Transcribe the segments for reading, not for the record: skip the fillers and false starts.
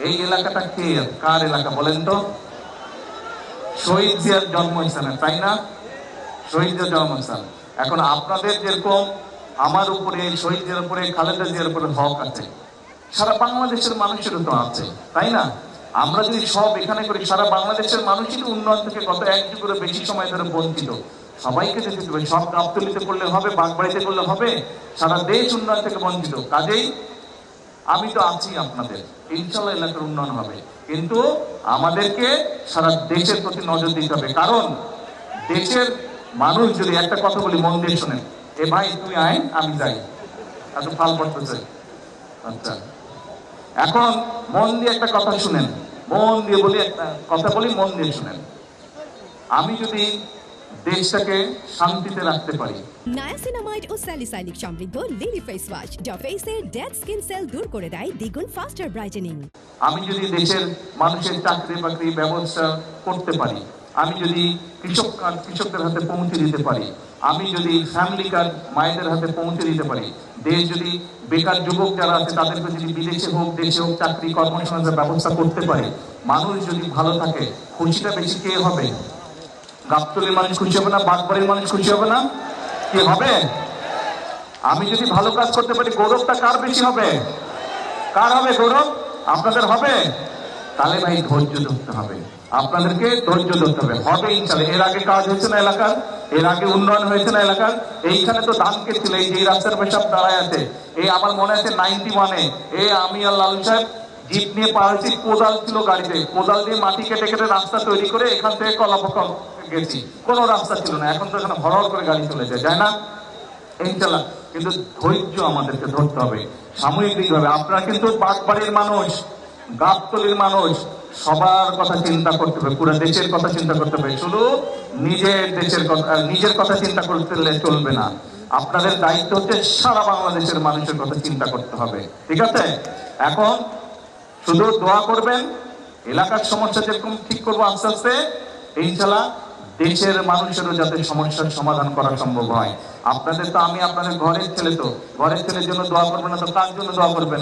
এই এলাকাটা কে, কার এলাকা বলেন তো? শহীদ জিয়ার জন্মস্থানে, তাই না? শহীদ জিয়ার জন্মস্থান। এখন আপনাদের যেরকম আমার উপরে, শহীদ জিয়ার উপরে, খালেদা জিয়ার উপরে হক আছে, সারা বাংলাদেশের মানুষেরও তো আছে, তাই না? আমরা যদি সব এখানে করি, সারা বাংলাদেশের মানুষই তো উন্নয়ন থেকে গত এক যুগের বেশি সময় ধরে বঞ্চিত। সবাইকে যদি সব গাবতলিতে করলে হবে, বাগবাড়িতে করলে হবে? সারা দেশ উন্নয়ন থেকে বঞ্চিত। কাজেই আমি তো আছি আপনাদের, ইনশাল্লাহ এলাকার উন্নয়ন হবে, কিন্তু আমাদেরকে সারা দেশের প্রতি নজর দিতে হবে। কারণ দেশের মানুষ যদি, একটা কথা বলি মন দিয়ে শোনেন, এ ভাই তুই আয় আমি যাই, এত ফাল পড়তেছে। আচ্ছা, এখন মন দিয়ে একটা কথা শুনেন, মন দিয়ে বলি, একটা কথা বলি, মন দিয়ে শুনেন। আমি যদি দেশটাকে শান্তিতে রাখতে পারি, নায়াসিনামাইড ও স্যালিসাইলিক সমৃদ্ধ লিলি ফেস ওয়াশ যা ফেসের ডেড স্কিন সেল দূর করে দেয় দ্বিগুণ ফাস্টার ব্রাইটেনিং। আমি যদি দেশের মানুষের চাকরি বাকরি ব্যবস্থা করতে পারি, আমি যদি কৃষকদের হাতে পৌঁছে দিতে পারি, আমি যদি ফ্যামিলি কার্ড মায়েদের হাতে পৌঁছে দিতে পারি, দেশ যদি বেকার যুবক যারা আছে তাদেরকে যদি বিদেশে হোক দেশে হোক চাকরি কর্মসংস্থানের ব্যবস্থা করতে পারে, মানুষ যদি ভালো থাকে, খুশিটা বেশি কে হবে? গাবতলীর মানুষ খুশি হবে না? বাগবাড়ির মানুষ খুশি হবে না? কি হবে? আমি যদি ভালো কাজ করতে পারি, গৌরবটা কার বেশি হবে? কার হবে গৌরব? আপনাদের হবে? তাহলে ভাই ধৈর্য ধরতে হবে, আপনাদেরকে ধৈর্য ধরতে হবে। হবে ইনশাল্লাহ। এর আগে কাজ হয়েছে না এলাকার? এর আগে উন্নয়ন হয়েছে না এলাকার? এইখানে তো ধানকে ছিল, এই যে রাস্তার পেশাব দাঁড়ায় আছে, এই আমার মনে আছে 91-এ আমি আর লালু সাহেব জিপ নিয়ে পার হয়েছি, কোদাল ছিল গাড়িতে, কোদাল দিয়ে মাটি কেটে কেটে রাস্তা তৈরি করে এখান থেকে কলাপকল গেছি, কোনো রাস্তা ছিল না। এখন তো এখানে ভরভর করে গাড়ি চলে যায় না? ইনশাল্লাহ। কিন্তু ধৈর্য আমাদেরকে ধরতে হবে সাময়িকভাবে। আপনারা কিন্তু বাগবাড়ির মানুষ, গাবতলীর মানুষ, সবার কথা চিন্তা করতে হবে, পুরো দেশের কথা চিন্তা করতে হবে। শুধু নিজের কথা চিন্তা করতে চলবে না। আপনাদের দায়িত্ব হচ্ছে সারা বাংলাদেশের মানুষের কথা চিন্তা করতে হবে, ঠিক আছে? এখন শুধু দোয়া করবেন, এলাকার সমস্যা যেরকম ঠিক করবো আস্তে আস্তে, ইনশাল্লাহ দেশের মানুষেরও যাতে সমস্যার সমাধান করা সম্ভব হয়। আপনাদের তো, আমি আপনাদের ঘরের ছেলে, তো ঘরের ছেলের জন্য দোয়া করবেন না তো কার জন্য দোয়া করবেন?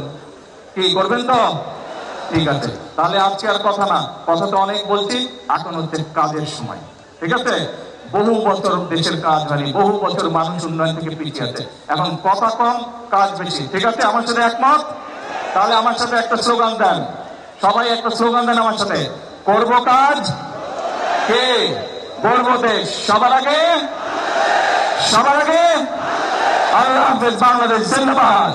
কি করবেন তো? ঠিক আছে, তাহলে আজকে আর কথা না, কথা তো অনেক বলছি, এখন হচ্ছে কাজের সময়, ঠিক আছে? বহু বছর দেশের কাজ হয়নি, বহু বছর মানুষ উন্নয়ন থেকে পিছিয়ে আছে, এখন কথা কম কাজ বেশি, ঠিক আছে? আমার সাথে একমত? তাহলে আমার সাথে একটা স্লোগান দেন, সবাই একটা স্লোগান দেন আমার সাথে, করব কাজ, কে গড়ব দেশ, সবার আগে, সবার আগে। আল্লাহ হাফেজ, বাংলাদেশ জিন্দাবাদ।